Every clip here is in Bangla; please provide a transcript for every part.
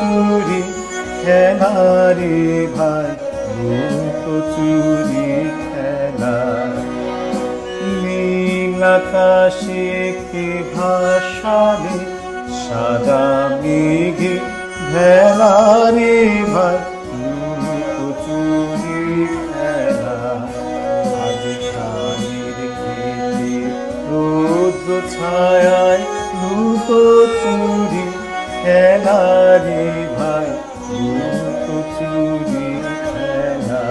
চুরি খেলা রে ভাই, লুকোচুরি খেলা। নীল আকাশে কে ভাসালে সাদা মেঘে ভেলা রে ভাই, লুকোচুরি খেলা। আজ ধানের খেতে রৌদ্র ছায়ায় লুকোচুরি খেলা রে ভাই, লুকোচুরি খেলা।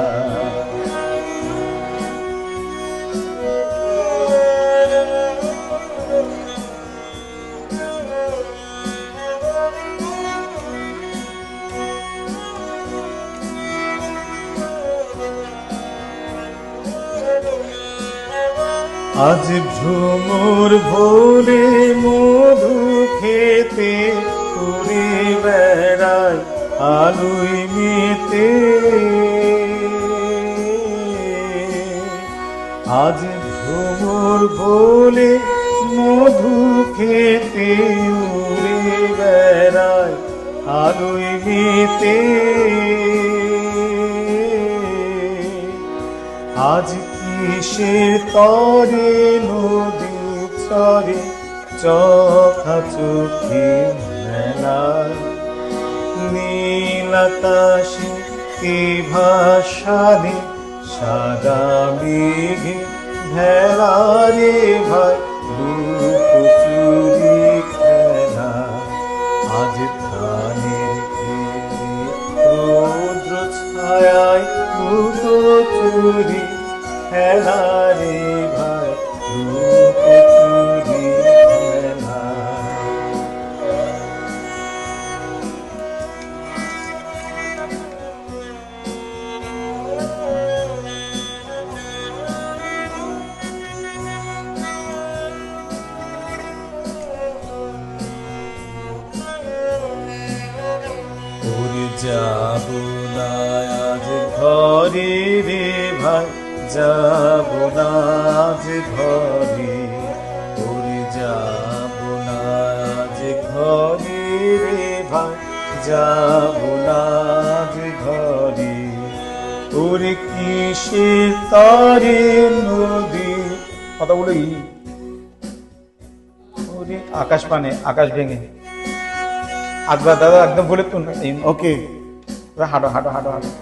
আজ ভ্রমর ভোরে মধু খেতে ঘুরে বেড়ায় আলোয় মেতে। আজ ভ্রমর ভোরে মধু খেতে উড়ে বেড়ায় আলোয় মেতে। আজ কিসের তরে নদী চরে চোখা চোখে মেলা। নীল আকাশে কে ভাসালে সাদা মেঘে ভেলা রে ভাই, লুকোচুরি খেলা। আজ ধানের খেতে রৌদ্র ছায়ায় লুকোচুরি খেলা রে ভাই, লুকোচুরি খেলা। ওরে যাব না আজ ঘরে রে ভাই, যাব না আজ ঘরে। ওরে যাব না আজ ঘরে রে ভাই, যাব না আজ ঘরে। ওরে কিসের তরে নদী, কথা বলে ওরে আকাশ পানে আকাশ ভেঙে। আকবর দাদা একদম বলে তো, ওকে হাঁটো হাঁটো হাঁটো হাঁটো।